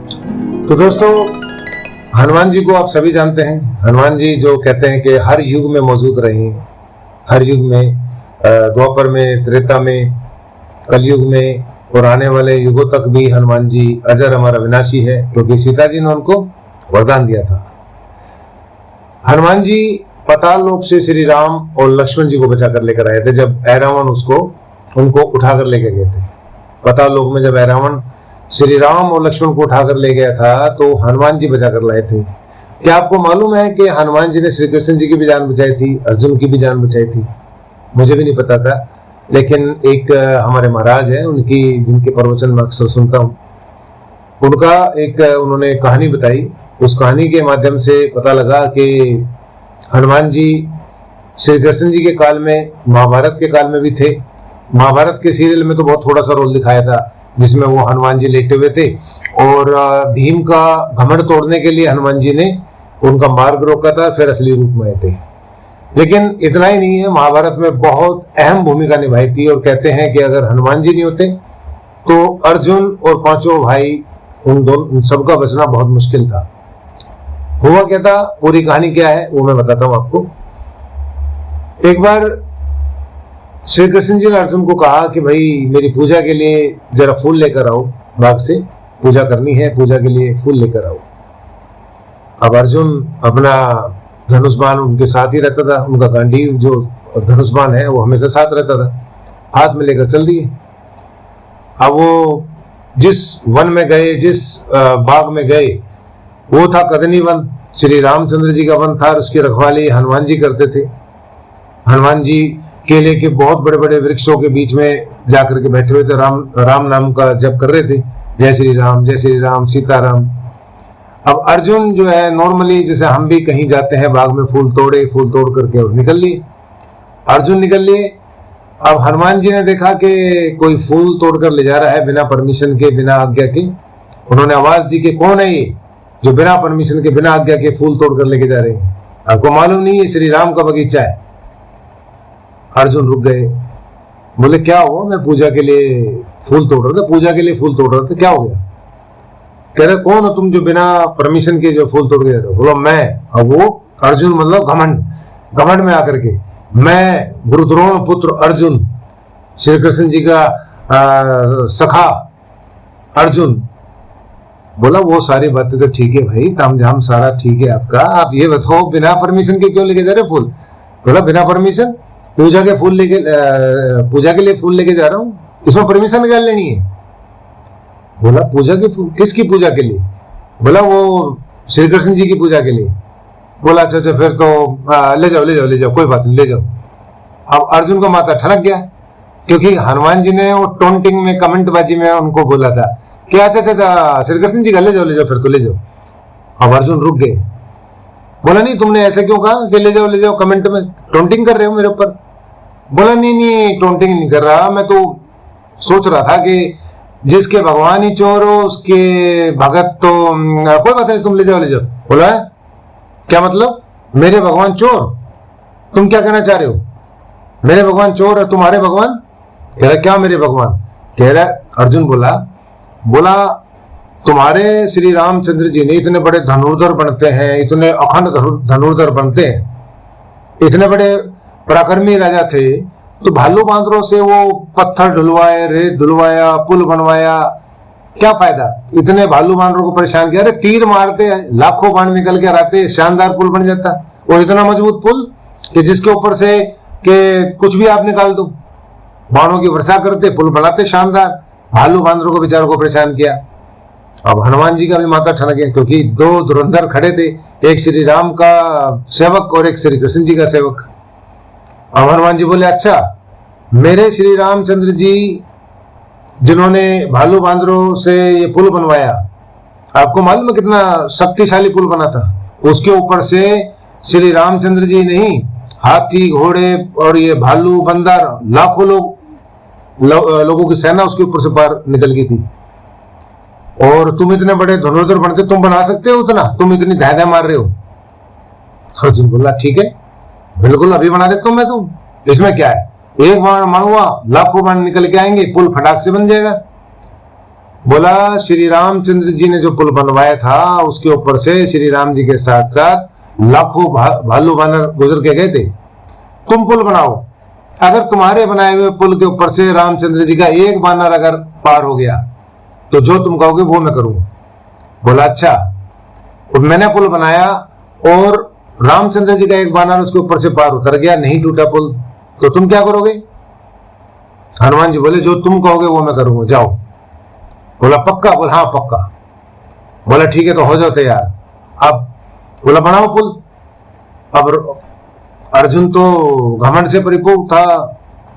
तो दोस्तों, हनुमान जी को आप सभी जानते हैं। हनुमान जी जो कहते हैं कि हर युग में मौजूद रहे हैं, हर युग में, द्वापर में, त्रेता में, कलयुग में और आने वाले युगों तक भी हनुमान जी अजर अमर अविनाशी है, क्योंकि सीता जी ने उनको वरदान दिया था। हनुमान जी पाताल लोक से श्री राम और लक्ष्मण जी को बचा कर लेकर आए थे जब ऐरावण उनको उठाकर लेके गए थे। पाताल लोक में जब ऐरावण श्री राम और लक्ष्मण को उठाकर ले गया था तो हनुमान जी बचा कर लाए थे। क्या आपको मालूम है कि हनुमान जी ने श्री कृष्ण जी की भी जान बचाई थी, अर्जुन की भी जान बचाई थी? मुझे भी नहीं पता था, लेकिन एक हमारे महाराज है, उनकी जिनके प्रवचन में अक्सर सुनता हूँ, उनका एक उन्होंने कहानी बताई। उस कहानी के माध्यम से पता लगा कि हनुमान जी श्री कृष्ण जी के काल में, महाभारत के काल में भी थे। महाभारत के सीरियल में तो बहुत थोड़ा सा रोल दिखाया था, जिसमें वो हनुमान जी लेटे हुए थे और भीम का घमंड तोड़ने के लिए हनुमान जी ने उनका मार्ग रोका था, फिर असली रूप में आए थे। लेकिन इतना ही नहीं है, महाभारत में बहुत अहम भूमिका निभाई थी और कहते हैं कि अगर हनुमान जी नहीं होते तो अर्जुन और पांचों भाई, उन सबका बचना बहुत मुश्किल था। हुआ क्या था, पूरी कहानी क्या है वो मैं बताता हूं आपको। एक बार श्री कृष्ण जी ने अर्जुन को कहा कि भाई मेरी पूजा के लिए जरा फूल लेकर आओ, बाग से पूजा करनी है, पूजा के लिए फूल लेकर आओ। अब अर्जुन अपना धनुष बाण उनके साथ ही रहता था, उनका गांडीव जो धनुष बाण है वो हमेशा साथ रहता था, हाथ में लेकर चल दिए। अब वो जिस वन में गए, जिस बाग में गए, वो था कदनी वन, श्री रामचंद्र जी का वन था, उसकी रखवाली हनुमान जी करते थे। हनुमान जी केले के बहुत बड़े बड़े वृक्षों के बीच में जाकर के बैठे हुए थे, राम नाम का जप कर रहे थे, जय श्री राम सीताराम। अब अर्जुन जो है नॉर्मली जैसे हम भी कहीं जाते हैं बाग में, फूल तोड़ करके और निकल लिए, अर्जुन निकल लिए। अब हनुमान जी ने देखा कि कोई फूल तोड़कर ले जा रहा है बिना परमिशन के, बिना आज्ञा के। उन्होंने आवाज दी कि कौन है ये जो बिना परमिशन के, बिना आज्ञा के फूल तोड़कर लेके जा रहे हैं? आपको मालूम नहीं है श्री राम का बगीचा है? अर्जुन रुक गए, बोले क्या हुआ? मैं पूजा के लिए फूल तोड़ रहा था, पूजा के लिए फूल तोड़ रहा था, क्या हो गया? कह रहे कौन हो तुम जो बिना परमिशन के जो फूल तोड़ के जा रहे हो? बोला मैं। अब वो अर्जुन मतलब घमंड में आकर के, मैं गुरुद्रोण पुत्र अर्जुन, श्री कृष्ण जी का सखा अर्जुन। बोला वो सारी बातें तो ठीक है भाई, तामझाम सारा ठीक है आपका, आप ये बताओ बिना परमिशन के क्यों लेके जा रहे फूल? बोला बिना परमिशन, पूजा के लिए फूल लेके जा रहा हूँ, इसमें परमिशन निकाल लेनी है। बोला पूजा की, किसकी पूजा के लिए? बोला वो श्री कृष्ण जी की पूजा के लिए। बोला अच्छा फिर तो ले जाओ, कोई बात नहीं, ले जाओ। अब अर्जुन का माथा ठनक गया, क्योंकि हनुमान जी ने वो टोंटिंग में, कमेंट बाजी में उनको बोला था कि अच्छा श्री कृष्ण जी का ले जाओ, फिर तो ले जाओ। अब अर्जुन रुक गए, बोला नहीं तुमने ऐसे क्यों कहा कि ले जाओ, कमेंट में टोंटिंग कर रहे हो मेरे ऊपर? बोला नहीं टोंटिंग नहीं कर रहा, मैं तो सोच रहा था कि जिसके भगवान ही चोर हो उसके भगत तो कोई बात नहीं, तुम ले जाओ। बोला क्या मतलब, मेरे भगवान चोर? तुम क्या कहना चाह रहे हो? मेरे भगवान चोर है, तुम्हारे भगवान? कह रहा क्या मेरे भगवान? कह रहा अर्जुन बोला तुम्हारे श्री रामचंद्र जी ने इतने बड़े धनुर्धर बनते हैं, इतने अखंड धनुर्धर बनते हैं, इतने बड़े पराक्रमी राजा थे, तो भालू बांदरों से वो पत्थर ढुलवाए, रेत ढुलवाया, पुल बनवाया, क्या फायदा? इतने भालू बांदरों को परेशान किया। अरे तीर मारते, लाखों बाण निकल के आते, शानदार पुल बन जाता, और इतना मजबूत पुल कि जिसके ऊपर से कि कुछ भी आप निकाल दो, बाणों की वर्षा करते, पुल बनाते शानदार। भालू बांदरों को बेचारों को परेशान किया। अब हनुमान जी का भी माथा ठनक गया, क्योंकि दो धुरंधर खड़े थे, एक श्री राम का सेवक और एक श्री कृष्ण जी का सेवक। अब हनुमान जी बोले अच्छा, मेरे श्री रामचंद्र जी जिन्होंने भालू बांदरों से ये पुल बनवाया, आपको मालूम है कितना शक्तिशाली पुल बना था? उसके ऊपर से श्री रामचंद्र जी नहीं, हाथी, घोड़े और ये भालू, बंदर, लाखों लोगों की सेना उसके ऊपर से पार निकल गई थी। और तुम इतने बड़े धनुर्धर बनते, तुम बना सकते हो उतना? तुम इतनी धाय मार रहे हो? अर्जुन बोला ठीक है, बिल्कुल अभी बना देता हूं मैं, तुम इसमें क्या है, एक बाण मारूंगा लाखों बाण निकल के आएंगे, पुल फटाक से बन जाएगा। बोला श्री रामचंद्र जी ने जो पुल बनवाया था उसके ऊपर से श्री राम जी के साथ साथ लाखों भालू बानर गुजर के गए थे। तुम पुल बनाओ, अगर तुम्हारे बनाए हुए पुल के ऊपर से रामचंद्र जी का एक बानर अगर पार हो गया तो जो तुम कहोगे वो मैं करूंगा। बोला अच्छा। और मैंने पुल बनाया और रामचंद्र जी का एक बानर उसके ऊपर से पार उतर गया, नहीं टूटा पुल, तो तुम क्या करोगे? हनुमान जी बोले जो तुम कहोगे वो मैं करूंगा, जाओ। बोला पक्का? बोला हाँ पक्का। बोला ठीक है तो हो जाओ तैयार। अब बोला बनाओ पुल। अब अर्जुन तो घमंड से परिपूर्ण था,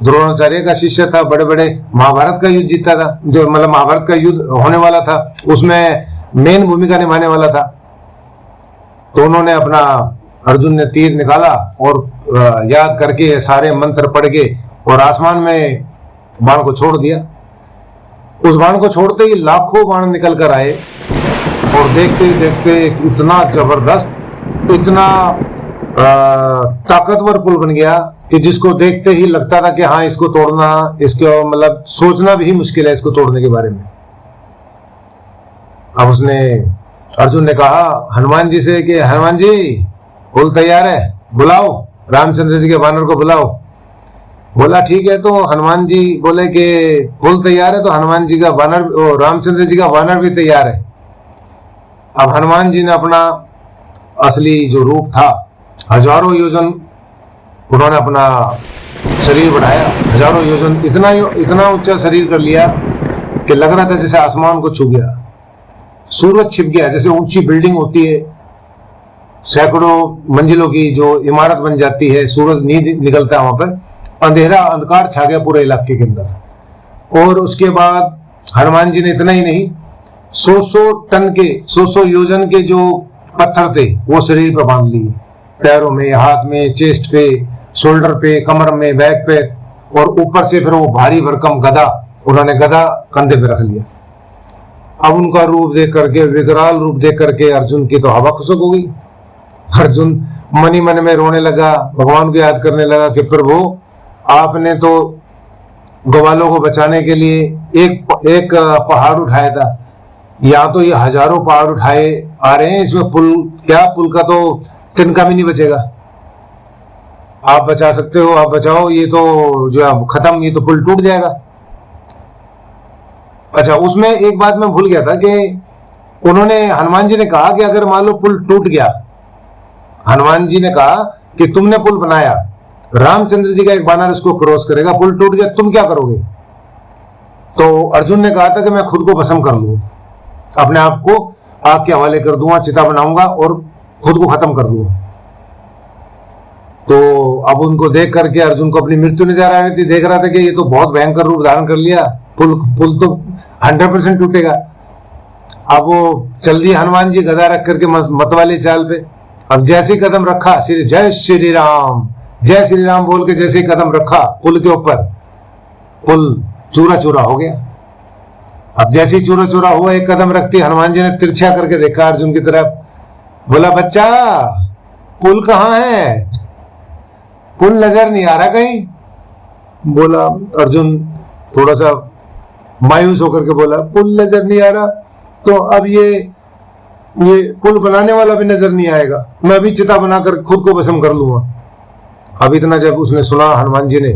द्रोणाचार्य का शिष्य था, बड़े बड़े महाभारत का युद्ध जीता था, जो मतलब महाभारत का युद्ध होने वाला था उसमें मेन भूमिका निभाने वाला था। तो उन्होंने अपना अर्जुन ने तीर निकाला और याद करके सारे मंत्र पढ़ के और आसमान में बाण को छोड़ दिया। उस बाण को छोड़ते ही लाखों बाण निकल कर आए और देखते देखते इतना जबरदस्त, इतना ताकतवर पुल बन गया कि जिसको देखते ही लगता था कि हाँ इसको तोड़ना, इसको मतलब सोचना भी मुश्किल है इसको तोड़ने के बारे में। अब उसने अर्जुन ने कहा हनुमान जी से कि हनुमान जी पुल तैयार है, बुलाओ रामचंद्र जी के बानर को बुलाओ। बोला ठीक है। तो हनुमान जी बोले कि पुल तैयार है तो हनुमान जी का बानर, रामचंद्र जी का बानर भी तैयार है। अब हनुमान जी ने अपना असली जो रूप था, हजारों योजन उन्होंने अपना शरीर बढ़ाया, हजारों योजन, इतना ऊंचा शरीर कर लिया कि लग रहा था जैसे आसमान को छू गया, सूरज छिप गया। जैसे ऊंची बिल्डिंग होती है, सैकड़ों मंजिलों की जो इमारत बन जाती है, सूरज नहीं निकलता वहां पर, अंधेरा अंधकार छा गया पूरे इलाके के अंदर। और उसके बाद हनुमान जी ने इतना ही नहीं, 100 टन के 100 योजन के जो पत्थर थे वो शरीर पर बांध लिए, पैरों में, हाथ में, चेस्ट पे, शोल्डर पे, कमर में, बैक पे, और ऊपर से फिर वो भारी भरकम गदा, उन्होंने गदा कंधे पे रख लिया। अब उनका रूप देख करके, विकराल रूप देख करके अर्जुन की तो हवा खुशक हो गई। अर्जुन मन ही मन में रोने लगा, भगवान को याद करने लगा कि प्रभु आपने तो ग्वालों को बचाने के लिए एक पहाड़ उठाया था, या तो ये हजारों पहाड़ उठाए आ रहे हैं, इसमें पुल क्या, पुल का तो तिनका भी नहीं बचेगा। आप बचा सकते हो, आप बचाओ, ये तो जो है खत्म, ये तो पुल टूट जाएगा। अच्छा, उसमें एक बात मैं भूल गया था कि उन्होंने, हनुमान जी ने कहा कि अगर मान लो पुल टूट गया, हनुमान जी ने कहा कि तुमने पुल बनाया, रामचंद्र जी का एक बानर उसको क्रॉस करेगा, पुल टूट गया, तुम क्या करोगे? तो अर्जुन ने कहा था कि मैं खुद को भस्म कर लूंगा, अपने आप को आग के हवाले कर दूंगा, चिता बनाऊंगा और खुद को खत्म कर दूंगा। तो अब उनको देख करके अर्जुन को अपनी मृत्यु नजर आ रही थी, देख रहा था कि ये तो बहुत भयंकर रूप धारण कर लिया, पुल तो 100% टूटेगा। अब वो चल दिए हनुमान जी गदा रख करके मत वाली चाल पे। अब जैसे ही कदम रखा, जय श्री राम, जय श्री राम बोल के जैसे ही कदम रखा पुल के ऊपर, पुल चूरा चूरा हो गया। अब जैसे ही चूरा चूरा हुआ, एक कदम रखती हनुमान जी ने तिरछा करके देखा अर्जुन की तरफ, बोला बच्चा पुल कहाँ है, पुल नजर नहीं आ रहा कहीं। बोला अर्जुन थोड़ा सा मायूस होकर के बोला पुल नजर नहीं आ रहा, तो अब ये पुल बनाने वाला भी नजर नहीं आएगा, मैं अभी चिता बनाकर खुद को भस्म कर लूंगा। अब इतना जब उसने सुना हनुमान जी ने,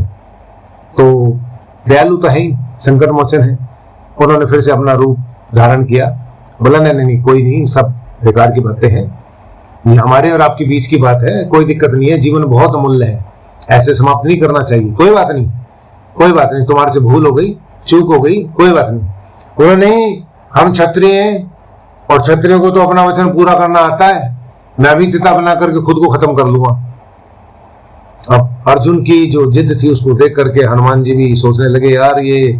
तो दयालु तो है ही, संकट मोचन है, उन्होंने फिर से अपना रूप धारण किया। बोला नहीं, कोई नहीं, सब बेकार की बातें हैं, ये हमारे और आपके बीच की बात है, कोई दिक्कत नहीं है, जीवन बहुत अमूल्य है, ऐसे समाप्त नहीं करना चाहिए, कोई बात नहीं, कोई बात नहीं, तुम्हारे से भूल हो गई, चूक हो गई, कोई बात नहीं। बोला नहीं, हम क्षत्रिय हैं और क्षत्रियों को तो अपना वचन पूरा करना आता है, मैं अभी चिता बना करके खुद को खत्म कर लूंगा। अब अर्जुन की जो जिद थी उसको देख करके हनुमान जी भी सोचने लगे, यार ये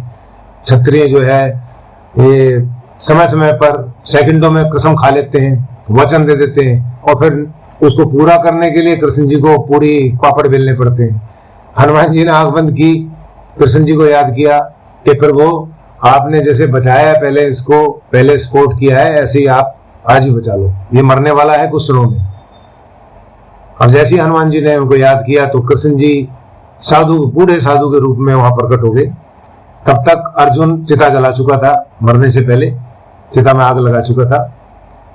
क्षत्रिय जो है ये समय समय पर सेकंडों में कसम खा लेते हैं, वचन दे देते हैं, और फिर उसको पूरा करने के लिए कृष्ण जी को पूरी पापड़ बेलने पड़ते हैं। हनुमान जी ने आंख बंद की, कृष्ण जी को याद किया कि प्रभु आपने जैसे बचाया है, पहले इसको पहले सपोर्ट किया है, ऐसे ही आप आज ही बचा लो, ये मरने वाला है कुछ क्षणों में। अब जैसे ही हनुमान जी ने उनको याद किया तो कृष्ण जी साधु, बूढ़े साधु के रूप में वहां प्रकट हो गए। तब तक अर्जुन चिता जला चुका था, मरने से पहले चिता में आग लगा चुका था।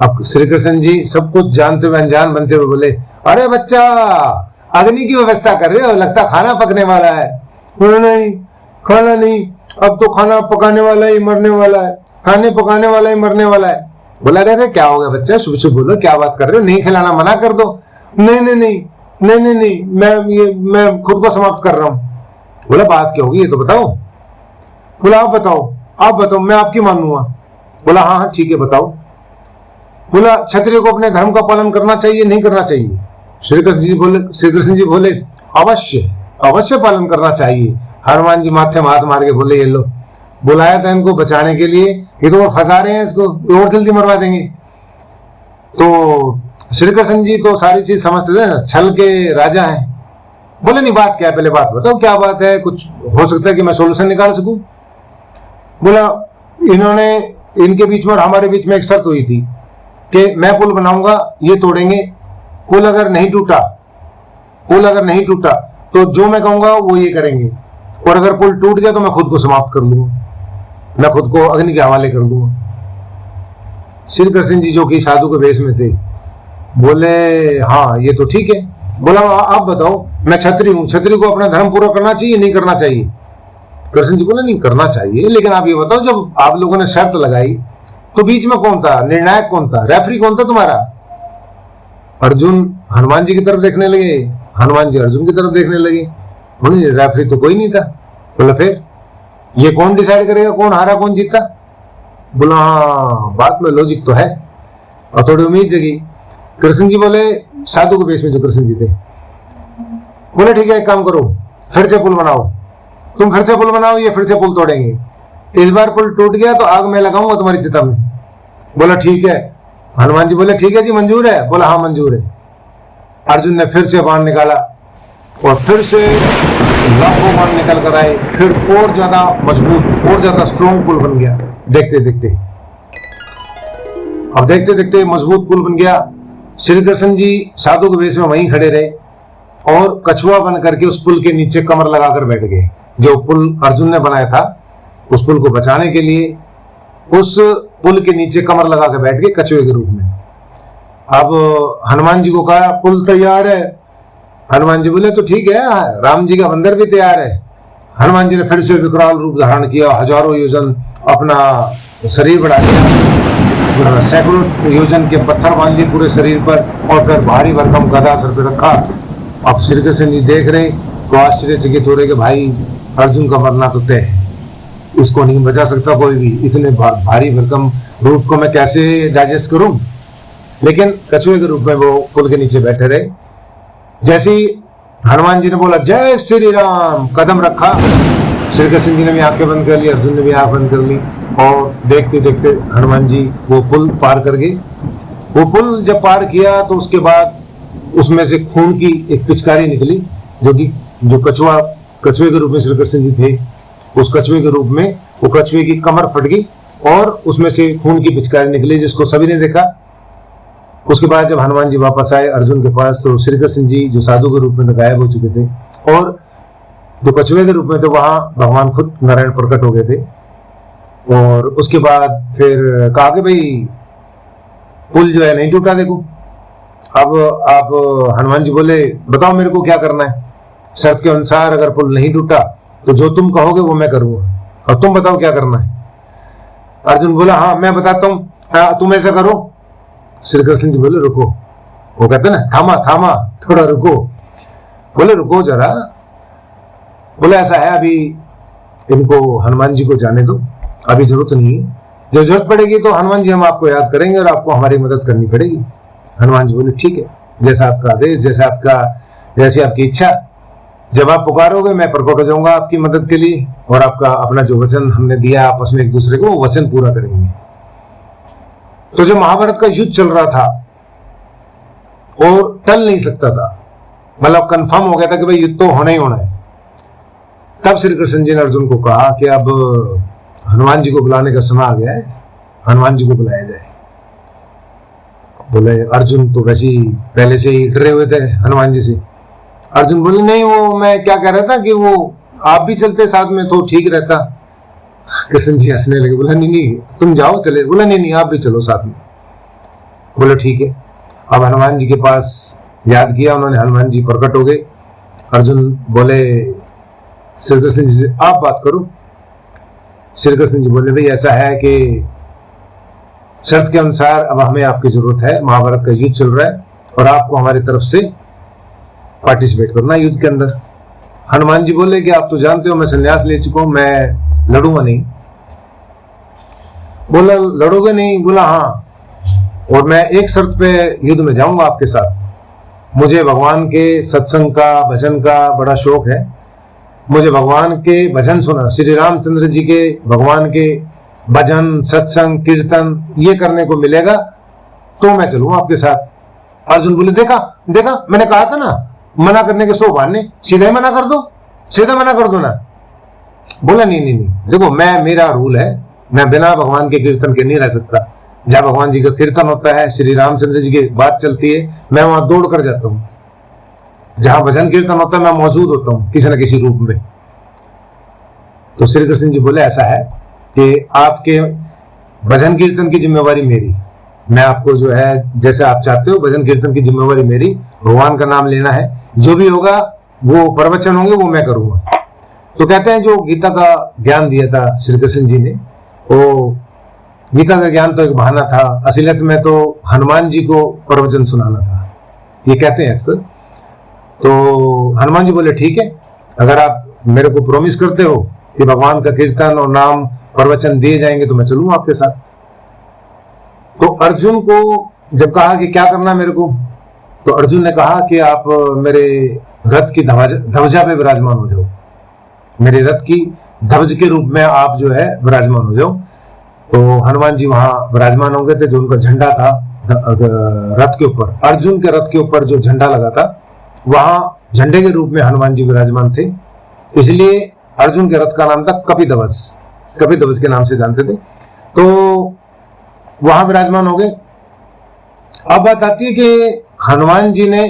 अब श्री कृष्ण जी सब कुछ जानते हुए अनजान बनते हुए बोले, अरे बच्चा, अग्नि की व्यवस्था कर रहे हो, लगता खाना पकने वाला है। बोले नहीं, खाना नहीं, अब तो खाना पकाने वाला ही मरने वाला है, खाने पकाने वाला ही मरने वाला है। बोला, अरे क्या हो गया बच्चा, शुभ शुभ बोलो, क्या बात कर रहे हो, नहीं खिलाना मना कर दो। नहीं नहीं नहीं नहीं नहीं नहीं, मैं खुद को समाप्त कर रहा हूं। बोला, बात क्या होगी ये तो बताओ। बोला, आप बताओ, मैं आपकी मानूंगा। बोला, हाँ हाँ ठीक है, बताओ। बोला, क्षत्रिय को अपने धर्म का पालन करना चाहिए, नहीं करना चाहिए? श्री कृष्ण जी बोले, अवश्य अवश्य पालन करना चाहिए। हनुमान जी माथे में हाथ मार के बोले, ये लो, बुलाया था इनको बचाने के लिए, ये तो वो फंसा रहे हैं इसको, और जल्दी मरवा देंगे। तो श्री कृष्ण जी तो सारी चीज समझते थे, छल के राजा हैं। बोले, नहीं बात क्या है, पहले बात बताओ, क्या बात है, कुछ हो सकता है कि मैं सोल्यूशन निकाल सकूं। बोला, इनके बीच में और हमारे बीच में एक शर्त हुई थी कि मैं पुल बनाऊंगा, ये तोड़ेंगे, पुल अगर नहीं टूटा तो जो मैं कहूंगा वो ये करेंगे, और अगर पुल टूट गया तो मैं खुद को समाप्त कर लूंगा, मैं खुद को अग्नि के हवाले कर दूंगा। श्री कृष्ण जी जो कि साधु के वेश में थे बोले, हाँ ये तो ठीक है। बोला, आप बताओ, मैं क्षत्रिय हूं, क्षत्रिय को अपना धर्म पूरा करना चाहिए, नहीं करना चाहिए? कृष्ण जी बोले, नहीं करना चाहिए, लेकिन आप ये बताओ, जब आप लोगों ने शर्त लगाई तो बीच में कौन था, निर्णायक कौन था, रेफरी कौन था तुम्हारा? अर्जुन हनुमान जी की तरफ देखने लगे, हनुमान जी अर्जुन की तरफ देखने लगे। बोले, रेफरी तो कोई नहीं था। बोला, फिर ये कौन डिसाइड करेगा कौन हारा कौन जीता? बोला, हाँ बात में लॉजिक तो है, और थोड़ी उम्मीद जगी। कृष्ण जी बोले, साधु के बेस में जो कृष्ण जी थे, बोले, ठीक है, एक काम करो, फिर से पुल बनाओ, तुम फिर से पुल बनाओ, ये फिर से पुल तोड़ेंगे, इस बार पुल टूट गया तो आग मैं लगाऊंगा तुम्हारी चिता में। बोला, ठीक है। हनुमान जी बोले, ठीक है जी, मंजूर है? बोला, हाँ मंजूर है। अर्जुन ने फिर से बाण निकाला और फिर से लाखों बाण निकल कर आए, फिर और ज्यादा मजबूत, और ज्यादा स्ट्रॉन्ग पुल बन गया। देखते देखते मजबूत पुल बन गया। श्री कृष्ण जी साधु के वेश में वहीं खड़े रहे और कछुआ बन करके उस पुल के नीचे कमर लगाकर बैठ गए। जो पुल अर्जुन ने बनाया था, उस पुल को बचाने के लिए उस पुल के नीचे कमर लगा कर बैठ गए कछुए के रूप में। अब हनुमान जी को कहा, पुल तैयार है। हनुमान जी बोले, तो ठीक है, राम जी का बंदर भी तैयार है। हनुमान जी ने फिर से विकराल रूप धारण किया, हजारों योजन अपना शरीर बढ़ा दिया, सैकड़ों योजन के पत्थर बांध लिए पूरे शरीर पर, और फिर भारी भरकम गदा सर पे रखा। अब श्री कृष्ण जी देख रहे तो आश्चर्यचकित हो रहे कि भाई अर्जुन का मरना तो तय है, इसको नहीं बचा सकता कोई भी, इतने भारी भरकम रूप को मैं कैसे डाइजेस्ट करूं। लेकिन कछुए के रूप में वो पुल के नीचे बैठे रहे। जैसे ही हनुमान जी ने बोला, जय श्री राम, कदम रखा, श्री कृष्ण जी ने भी आंखें बंद कर ली, अर्जुन ने भी आंख बंद कर ली, और देखते देखते हनुमान जी वो पुल पार कर गए। वो पुल जब पार किया तो उसके बाद उसमें से खून की एक पिचकारी निकली, जो कछुए के रूप में श्री कृष्ण जी थे, उस कछुए के रूप में वो कछुए की कमर फट गई और उसमें से खून की पिचकारी निकली, जिसको सभी ने देखा। उसके बाद जब हनुमान जी वापस आए अर्जुन के पास, तो श्री कृष्ण जी जो साधु के रूप में गायब हो चुके थे, और जो कछुए के रूप में थे वहां भगवान खुद नारायण प्रकट हो गए थे। और उसके बाद फिर कहा कि भाई पुल जो है नहीं टूटा, देखो। अब आप हनुमान जी बोले, बताओ मेरे को क्या करना है, शर्त के अनुसार अगर पुल नहीं टूटा तो जो तुम कहोगे वो मैं करूंगा, और तुम बताओ क्या करना है। अर्जुन बोला, हाँ मैं बताता हूं, तुम ऐसा करो। श्री कृष्ण जी बोले, रुको। वो कहते ना, थामा, थोड़ा रुको। बोले, रुको जरा। बोले, ऐसा है, अभी इनको हनुमान जी को जाने दो, अभी जरूरत नहीं है, जब जरूरत पड़ेगी तो हनुमान जी हम आपको याद करेंगे और आपको हमारी मदद करनी पड़ेगी। हनुमान जी बोले, ठीक है, जैसा आपका आदेश, जैसी आपकी इच्छा, जब आप पुकारोगे मैं प्रकट हो जाऊंगा आपकी मदद के लिए, और आपका अपना जो वचन हमने दिया आपस में एक दूसरे को, वो वचन पूरा करेंगे। तो जब महाभारत का युद्ध चल रहा था और टल नहीं सकता था, मतलब कंफर्म हो गया था कि भाई युद्ध तो होना ही होना है, तब श्री कृष्ण जी ने अर्जुन को कहा कि अब हनुमान जी को बुलाने का समय आ गया है, हनुमान जी को बुलाया जाए। बोले, अर्जुन तो वैसे ही पहले से ही डरे हुए थे हनुमान जी से। अर्जुन बोले, नहीं, वो मैं क्या कह रहा था कि वो आप भी चलते साथ में तो ठीक रहता, कृष्ण जी हंसने लगे, बोला नहीं नहीं तुम जाओ चले, बोला नहीं नहीं आप भी चलो साथ में। बोले ठीक है। अब हनुमान जी के पास याद किया उन्होंने, हनुमान जी प्रकट हो गए। अर्जुन बोले श्री कृष्ण जी से आप बात करो। श्री कृष्ण जी बोले भाई ऐसा है कि शर्त के अनुसार अब हमें आपकी जरूरत है, महाभारत का युद्ध चल रहा है और आपको हमारी तरफ से पार्टिसिपेट करना है युद्ध के अंदर। हनुमान जी बोले कि आप तो जानते हो मैं संन्यास ले चुका हूं, मैं लड़ूंगा नहीं। बोला लड़ोगे नहीं? बोला हाँ, और मैं एक शर्त पे युद्ध में जाऊंगा आपके साथ। मुझे भगवान के सत्संग का भजन का बड़ा शौक है, मुझे भगवान के भजन सुना, श्री रामचंद्र जी के भगवान के भजन सत्संग कीर्तन ये करने को मिलेगा तो मैं चलूंगा आपके साथ। अर्जुन बोले देखा देखा मैंने कहा था ना, मना करने के 100 बहाने, सीधे मना कर दो, सीधा मना कर दो ना। बोला नहीं नहीं नहीं देखो मेरा रूल है, मैं बिना भगवान के कीर्तन के नहीं रह सकता। जहाँ भगवान जी का कीर्तन होता है, श्री रामचंद्र जी की बात चलती है, मैं वहां दौड़ कर जाता हूँ। जहां भजन कीर्तन होता है मैं मौजूद होता हूँ किसी न किसी रूप में। तो श्री कृष्ण जी बोले ऐसा है कि आपके भजन कीर्तन की जिम्मेवारी मेरी, मैं आपको जो है जैसे आप चाहते हो भजन कीर्तन की जिम्मेवारी मेरी, भगवान का नाम लेना है, जो भी होगा वो प्रवचन होंगे वो मैं करूंगा। तो कहते हैं जो गीता का ज्ञान दिया था श्री कृष्ण जी ने, वो गीता का ज्ञान तो एक बहाना था, असलियत में तो हनुमान जी को प्रवचन सुनाना था, ये कहते हैं अक्सर। तो हनुमान जी बोले ठीक है, अगर आप मेरे को प्रॉमिस करते हो कि भगवान का कीर्तन और नाम प्रवचन दिए जाएंगे तो मैं चलूंगा आपके साथ। तो अर्जुन को जब कहा कि क्या करना मेरे को, तो अर्जुन ने कहा कि आप मेरे रथ की ध्वजा पे विराजमान हो जाओ, मेरे रथ की ध्वज के रूप में आप जो है विराजमान हो जाओ। तो हनुमान जी वहां विराजमान हो गए थे, जो उनका झंडा था रथ के ऊपर, अर्जुन के रथ के ऊपर जो झंडा लगा था वहां झंडे के रूप में हनुमान जी विराजमान थे, इसलिए अर्जुन के रथ का नाम था कपिध्वज, कपिध्वज के नाम से जानते थे। तो वहां विराजमान हो गए। अब बात आती है कि हनुमान जी ने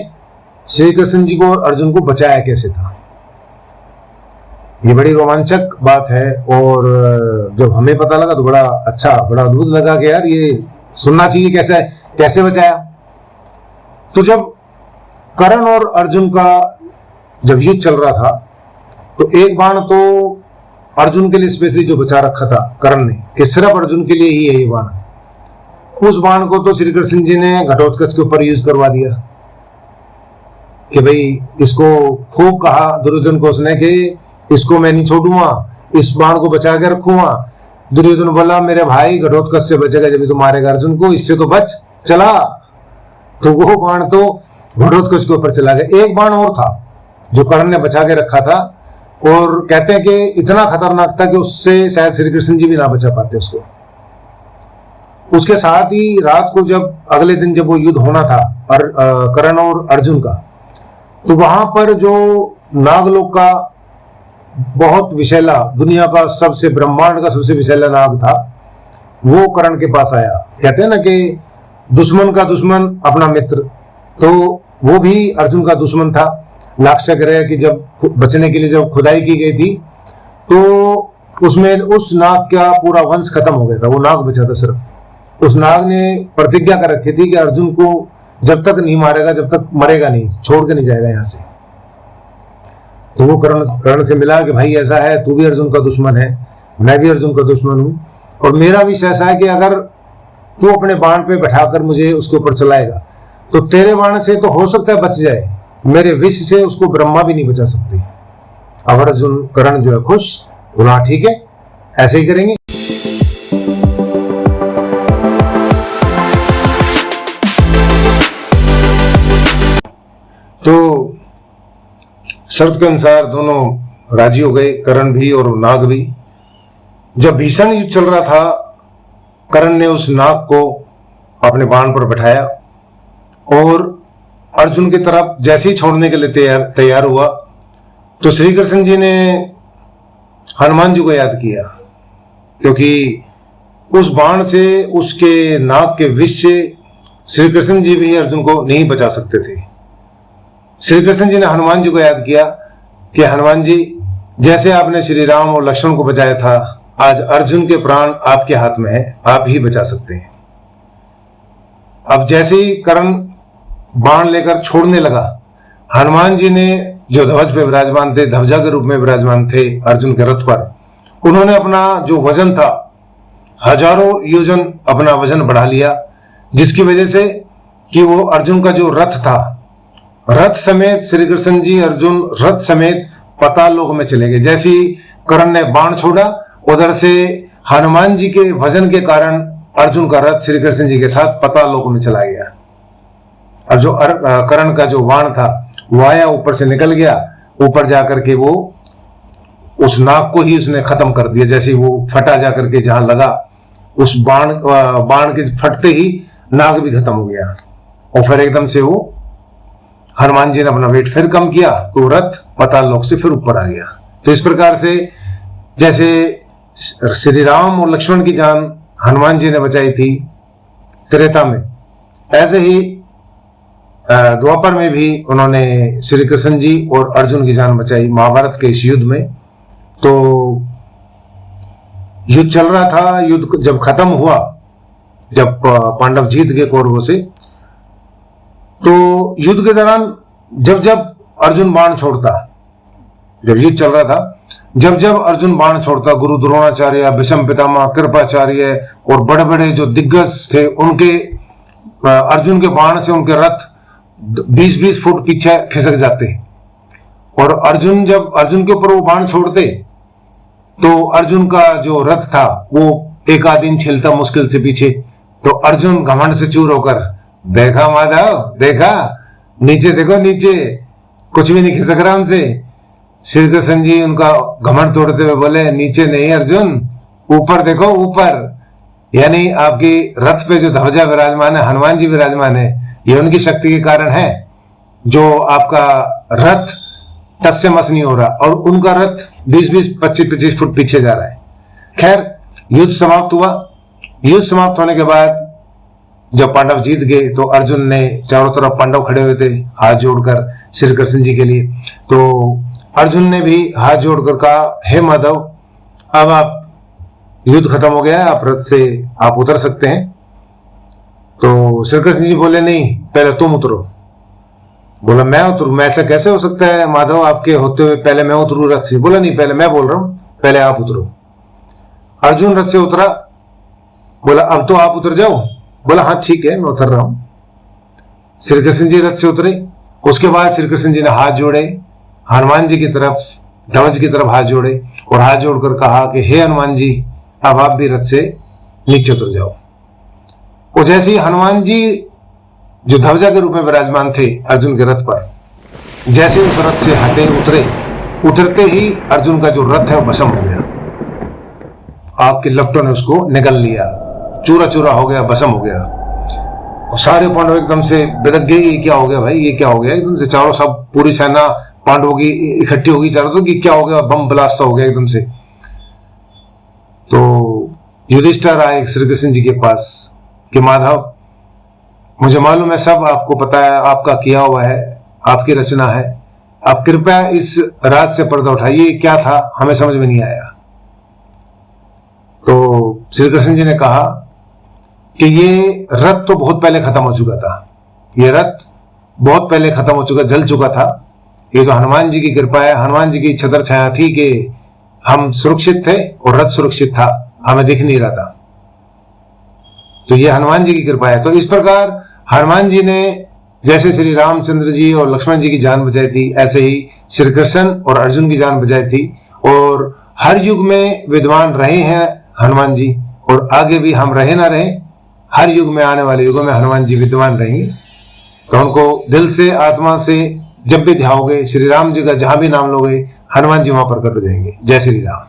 श्री कृष्ण जी को और अर्जुन को बचाया कैसे था। ये बड़ी रोमांचक बात है और जब हमें पता लगा तो बड़ा अच्छा, बड़ा अद्भुत लगा कि यार ये सुनना चाहिए कैसे कैसे बचाया। तो जब कर्ण और अर्जुन का जब युद्ध चल रहा था तो एक बाण तो अर्जुन के लिए स्पेशली जो बचा रखा था कर्ण ने कि सिर्फ अर्जुन के लिए ही है ये बाण, उस बाण को तो श्री कृष्ण जी ने घटोत्कच के ऊपर यूज करवा दिया कि भाई इसको खूब कहा दुर्योधन को उसने कि इसको मैं नहीं छोड़ूंगा, इस बाण को बचा के रखूंगा। दुर्योधन बोला मेरे भाई घटोत्कच से बचेगा जब तो मारेगा अर्जुन को, इससे तो बच चला। तो वो बाण तो घटोत्कच के ऊपर चला गया। एक बाण और था जो कर्ण ने बचा के रखा था और कहते हैं कि इतना खतरनाक था कि उससे शायद श्री कृष्ण जी भी ना बचा पाते उसको। उसके साथ ही रात को जब अगले दिन जब वो युद्ध होना था कर्ण और अर्जुन का, तो वहां पर जो नागलोक का बहुत विशैला, दुनिया का सबसे ब्रह्मांड का सबसे विशैला नाग था, वो कर्ण के पास आया। कहते हैं ना कि दुश्मन का दुश्मन अपना मित्र, तो वो भी अर्जुन का दुश्मन था। लाक्षय ग्रह की जब बचने के लिए जब खुदाई की गई थी तो उसमें उस नाग का पूरा वंश खत्म हो गया था, वो नाग बचा था सिर्फ। उस नाग ने प्रतिज्ञा कर रखी थी कि अर्जुन को जब तक नहीं मारेगा, जब तक मरेगा नहीं, छोड़ के नहीं जाएगा यहाँ से। तो वो कर्ण से मिला कि भाई ऐसा है, तू भी अर्जुन का दुश्मन है, मैं भी अर्जुन का दुश्मन हूं, और मेरा विष ऐसा है कि अगर तू अपने बाण पे बैठाकर मुझे उसके ऊपर चलाएगा तो तेरे बाण से तो हो सकता है बच जाए, मेरे विष से उसको ब्रह्मा भी नहीं बचा सकते। अब अर्जुन कर्ण जो है खुश, बोला ठीक है ऐसे ही करेंगे। तो शर्त के अनुसार दोनों राजी हो गए, कर्ण भी और नाग भी। जब भीषण युद्ध चल रहा था, कर्ण ने उस नाग को अपने बाण पर बैठाया और अर्जुन की तरफ जैसे ही छोड़ने के लिए तैयार हुआ तो श्री कृष्ण जी ने हनुमान जी को याद किया, क्योंकि उस बाण से, उसके नाग के विष से श्री कृष्ण जी भी अर्जुन को नहीं बचा सकते थे। श्री कृष्ण जी ने हनुमान जी को याद किया कि हनुमान जी, जैसे आपने श्री राम और लक्ष्मण को बचाया था, आज अर्जुन के प्राण आपके हाथ में है, आप ही बचा सकते हैं। अब जैसे ही कर्ण बाण लेकर छोड़ने लगा, हनुमान जी ने जो ध्वज पे विराजमान थे, ध्वजा के रूप में विराजमान थे अर्जुन के रथ पर, उन्होंने अपना जो वजन था हजारों योजन अपना वजन बढ़ा लिया, जिसकी वजह से कि वो अर्जुन का जो रथ था, रथ समेत श्री कृष्ण जी अर्जुन रथ समेत पाताल लोक में चले गए। जैसे ही कर्ण ने बाण छोड़ा, उधर से हनुमान जी के वजन के कारण अर्जुन का रथ श्री कृष्ण जी के साथ पाताल लोक में चला गया। और जो कर्ण का जो बाण था वो आया, ऊपर से निकल गया, ऊपर जाकर के वो उस नाग को ही उसने खत्म कर दिया। जैसे वो फटा जाकर के जहां लगा, उस बाण के फटते ही नाग भी खत्म हो गया। और फिर एकदम से वो हनुमान जी ने अपना वेट फिर कम किया, तो रथ पाताल लोक से फिर ऊपर आ गया। तो इस प्रकार से जैसे श्री राम और लक्ष्मण की जान हनुमान जी ने बचाई थी त्रेता में, ऐसे ही द्वापर में भी उन्होंने श्री कृष्ण जी और अर्जुन की जान बचाई महाभारत के इस युद्ध में। तो युद्ध चल रहा था, युद्ध जब खत्म हुआ, जब पांडव जीत गए कौरवों से, तो युद्ध के दौरान जब जब अर्जुन बाण छोड़ता, जब युद्ध चल रहा था, जब जब अर्जुन बाण छोड़ता, गुरु द्रोणाचार्य, भीष्म पितामह, कृपाचार्य और बड़े बड़े जो दिग्गज थे, उनके अर्जुन के बाण से उनके रथ 20-20 फुट पीछे खिसक जाते। और अर्जुन जब अर्जुन के ऊपर वो बाण छोड़ते, तो अर्जुन का जो रथ था वो एक आध इंच हिलता मुश्किल से पीछे। तो अर्जुन घमंड से चूर होकर, देखा माधव, देखा नीचे देखो, नीचे कुछ भी नहीं खिसक रहा उनसे। श्री कृष्ण जी उनका घमंड तोड़ते हुए बोले, नीचे नहीं अर्जुन, ऊपर देखो, ऊपर। यानी आपकी रथ पे जो ध्वजा विराजमान है, हनुमान जी विराजमान है, ये उनकी शक्ति के कारण है जो आपका रथ टस से मस नहीं हो रहा, और उनका रथ 20-20, 25-25 फुट पीछे जा रहा है। खैर, युद्ध समाप्त हुआ। युद्ध समाप्त होने के बाद जब पांडव जीत गए, तो अर्जुन ने चारों तरफ पांडव खड़े हुए थे हाथ जोड़कर श्री कृष्ण जी के लिए, तो अर्जुन ने भी हाथ जोड़कर कहा, हे माधव, अब आप युद्ध खत्म हो गया है, आप रथ से आप उतर सकते हैं। तो श्री कृष्ण जी बोले, नहीं, पहले तुम उतरो। बोला, मैं उतरू? मैं, ऐसा कैसे हो सकता है माधव, आपके होते हुए पहले मैं उतरू रथ से? बोला, नहीं, पहले मैं बोल रहा हूं, पहले आप उतरो। अर्जुन रथ से उतरा। बोला, अब तो आप उतर जाओ। बोला, हाँ ठीक है, मैं उतर रहा हूं। श्री कृष्ण जी रथ से उतरे। उसके बाद श्री कृष्ण जी ने हाथ जोड़े, हनुमान जी की तरफ, ध्वज की तरफ हाथ जोड़े, और हाथ जोड़कर कहा कि हे हनुमान जी, अब आप भी रथ से नीचे उतर जाओ। और जैसे ही हनुमान जी जो ध्वजा के रूप में विराजमान थे अर्जुन के रथ पर, जैसे उस रथ से हटे, उतरे, उतरते ही अर्जुन का जो रथ है वो भस्म हो गया। आग की लपटों ने उसको निगल लिया, चूरा चूरा हो गया, भस्म हो गया। और सारे पांडव एकदम से बिदक गए, ये क्या हो गया भाई, ये क्या हो गया? एकदम से चारों, सब पूरी सेना पांडवों की इकट्ठी होगी चारों तरफ, कि क्या हो गया, बम ब्लास्ट हो गया एकदम से। तो युधिष्ठिर आए श्री कृष्ण जी के पास कि माधव, मुझे मालूम है, सब आपको पता है, आपका किया हुआ है, आपकी रचना है, आप कृपया इस रात से पर्दा उठाइए, क्या था हमें समझ में नहीं आया। तो श्री कृष्ण जी ने कहा कि ये रथ तो बहुत पहले खत्म हो चुका था, ये रथ बहुत पहले खत्म हो चुका, जल चुका था। ये तो हनुमान जी की कृपा है, हनुमान जी की छत्र छाया थी कि हम सुरक्षित थे और रथ सुरक्षित था, हमें दिख नहीं रहा था। तो ये हनुमान जी की कृपा है। तो इस प्रकार हनुमान जी ने जैसे श्री रामचंद्र जी और लक्ष्मण जी की जान बचाई थी, ऐसे ही श्री कृष्ण और अर्जुन की जान बचाई थी। और हर युग में विद्वान रहे हैं हनुमान जी, और आगे भी हम रहे ना रहे, हर युग में, आने वाले युगों में हनुमान जी विद्वान रहेंगे। तो उनको दिल से, आत्मा से जब भी ध्याओगे, श्री राम जी का जहां भी नाम लोगे, हनुमान जी वहां प्रकट हो जाएंगे। जय श्री राम।